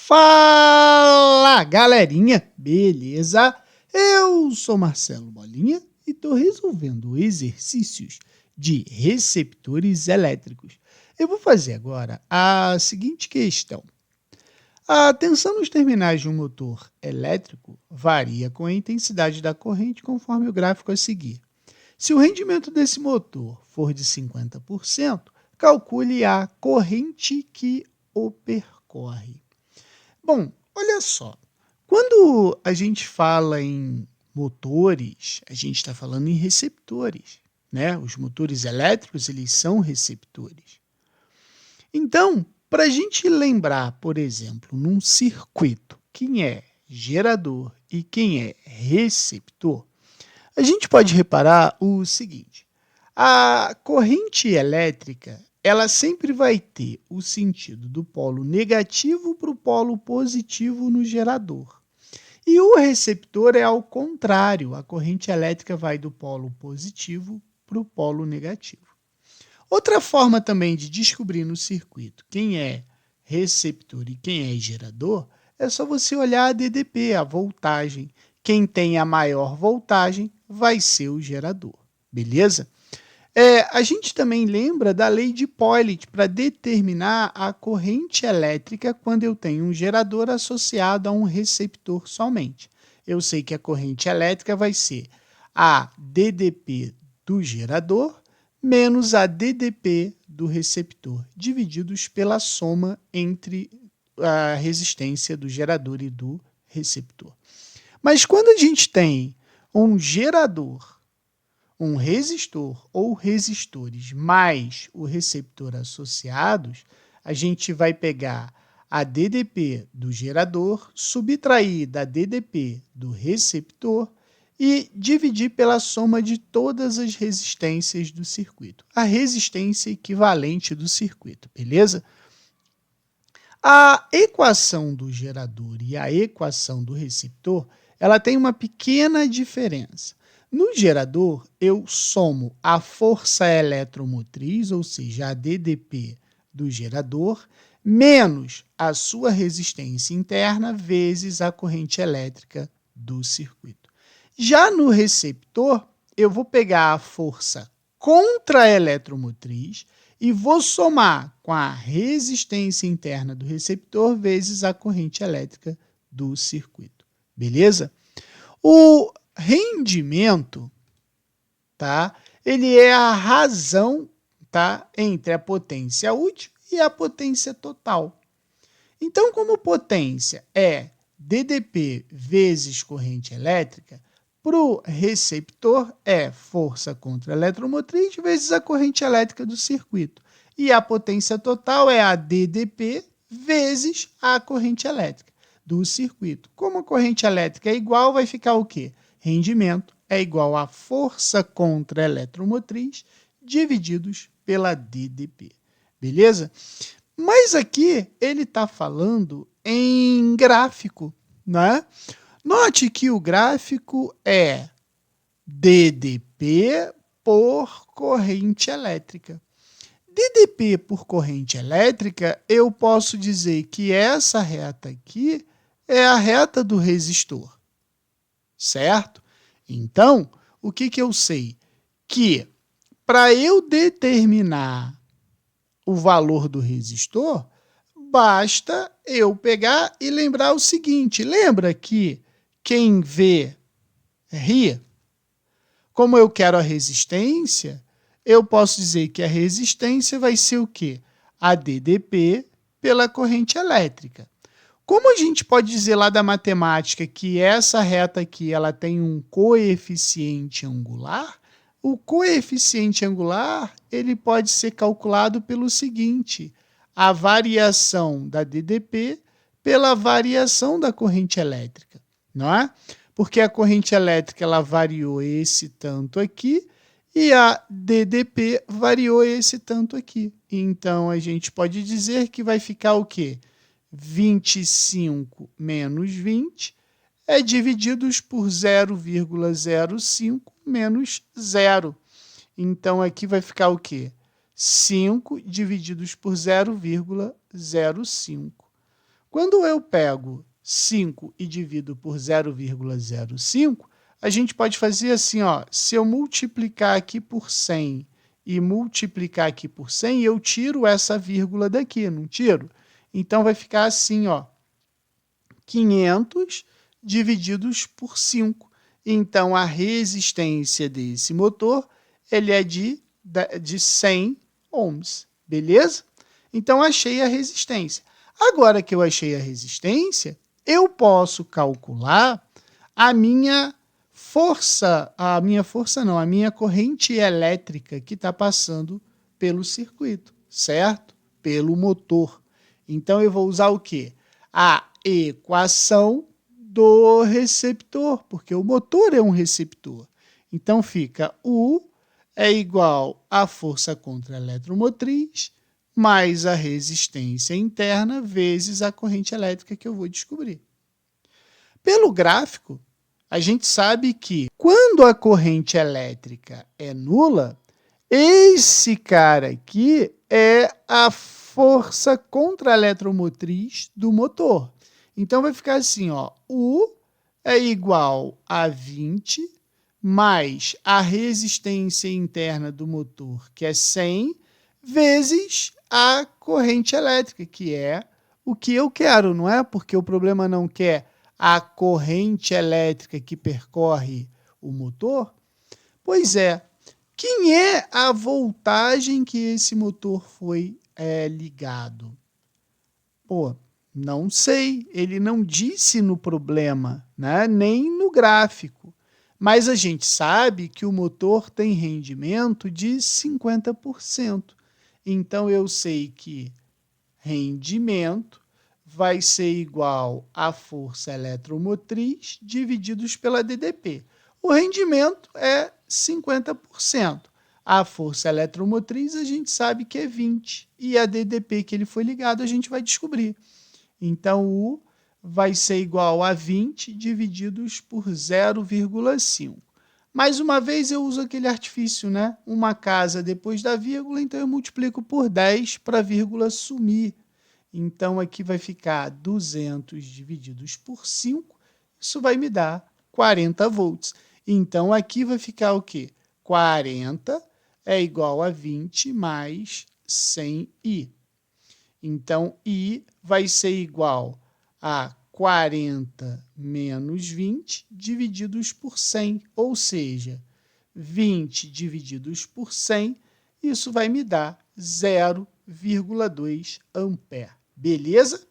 Fala, galerinha! Beleza? Eu sou Marcelo Bolinha e estou resolvendo exercícios de receptores elétricos. Eu vou fazer agora a seguinte questão. A tensão nos terminais de um motor elétrico varia com a intensidade da corrente conforme o gráfico a seguir. Se o rendimento desse motor for de 50%, calcule a corrente que o percorre. Bom, olha só, quando a gente fala em motores, a gente está falando em receptores, né? Os motores elétricos, eles são receptores. Então, para a gente lembrar, por exemplo, num circuito, quem é gerador e quem é receptor, a gente pode reparar o seguinte: a corrente elétrica, ela sempre vai ter o sentido do polo negativo para o polo positivo no gerador. E o receptor é ao contrário, a corrente elétrica vai do polo positivo para o polo negativo. Outra forma também de descobrir no circuito quem é receptor e quem é gerador é só você olhar a DDP, a voltagem. Quem tem a maior voltagem vai ser o gerador, beleza? A gente também lembra da lei de Pauling para determinar a corrente elétrica quando eu tenho um gerador associado a um receptor somente. Eu sei que a corrente elétrica vai ser a DDP do gerador menos a DDP do receptor, divididos pela soma entre a resistência do gerador e do receptor. Mas quando a gente tem um gerador, um resistor ou resistores mais o receptor associados, a gente vai pegar a DDP do gerador, subtrair da DDP do receptor e dividir pela soma de todas as resistências do circuito. A resistência equivalente do circuito, beleza? A equação do gerador e a equação do receptor, ela tem uma pequena diferença. No gerador, eu somo a força eletromotriz, ou seja, a DDP do gerador, menos a sua resistência interna vezes a corrente elétrica do circuito. Já no receptor, eu vou pegar a força contra a eletromotriz e vou somar com a resistência interna do receptor vezes a corrente elétrica do circuito. Beleza? O rendimento, tá? Ele é a razão, tá, entre a potência útil e a potência total. Então, como potência é DDP vezes corrente elétrica, para o receptor é força contra a eletromotriz vezes a corrente elétrica do circuito. E a potência total é a DDP vezes a corrente elétrica do circuito. Como a corrente elétrica é igual, vai ficar o quê? Rendimento é igual a força contra a eletromotriz divididos pela DDP. Beleza? Mas aqui ele está falando em gráfico, né? Note que o gráfico é DDP por corrente elétrica. DDP por corrente elétrica, eu posso dizer que essa reta aqui é a reta do resistor, certo? Então, o que eu sei? Que para eu determinar o valor do resistor, basta eu pegar e lembrar o seguinte, lembra que quem vê ri? Como eu quero a resistência, eu posso dizer que a resistência vai ser o quê? A DDP pela corrente elétrica. Como a gente pode dizer lá da matemática que essa reta aqui ela tem um coeficiente angular, o coeficiente angular ele pode ser calculado pelo seguinte, a variação da DDP pela variação da corrente elétrica, não é? Porque a corrente elétrica ela variou esse tanto aqui e a DDP variou esse tanto aqui. Então, a gente pode dizer que vai ficar o quê? 25 menos 20 é divididos por 0,05 menos 0. Então, aqui vai ficar o quê? 5 divididos por 0,05. Quando eu pego 5 e divido por 0,05, a gente pode fazer assim, ó, se eu multiplicar aqui por 100 e multiplicar aqui por 100, eu tiro essa vírgula daqui, não tiro? Então, vai ficar assim, ó, 500 divididos por 5. Então, a resistência desse motor ele é de 100 ohms, beleza? Então, achei a resistência. Agora que eu achei a resistência, eu posso calcular a minha corrente elétrica que está passando pelo circuito, certo? Pelo motor. Então, eu vou usar o quê? A equação do receptor, porque o motor é um receptor. Então, fica U é igual à força contra-eletromotriz mais a resistência interna vezes a corrente elétrica que eu vou descobrir. Pelo gráfico, a gente sabe que quando a corrente elétrica é nula, esse cara aqui é a força contra-eletromotriz do motor. Então, vai ficar assim, ó, U é igual a 20 mais a resistência interna do motor, que é 100, vezes a corrente elétrica, que é o que eu quero, não é? Porque o problema não quer a corrente elétrica que percorre o motor. Pois é, quem é a voltagem que esse motor foi ligado? Pô, não sei, ele não disse no problema, né? Nem no gráfico. Mas a gente sabe que o motor tem rendimento de 50%. Então, eu sei que rendimento vai ser igual à força eletromotriz divididos pela DDP. O rendimento é 50%. A força eletromotriz a gente sabe que é 20%. E a DDP que ele foi ligado a gente vai descobrir. Então, U vai ser igual a 20 divididos por 0,5. Mais uma vez, eu uso aquele artifício, né? Uma casa depois da vírgula, então eu multiplico por 10 para a vírgula sumir. Então, aqui vai ficar 200 divididos por 5, isso vai me dar 40 volts. Então, aqui vai ficar o quê? 40 é igual a 20 mais 100i. Então, I vai ser igual a 40 menos 20 divididos por 100, ou seja, 20 divididos por 100, isso vai me dar 0,2 ampere. Beleza?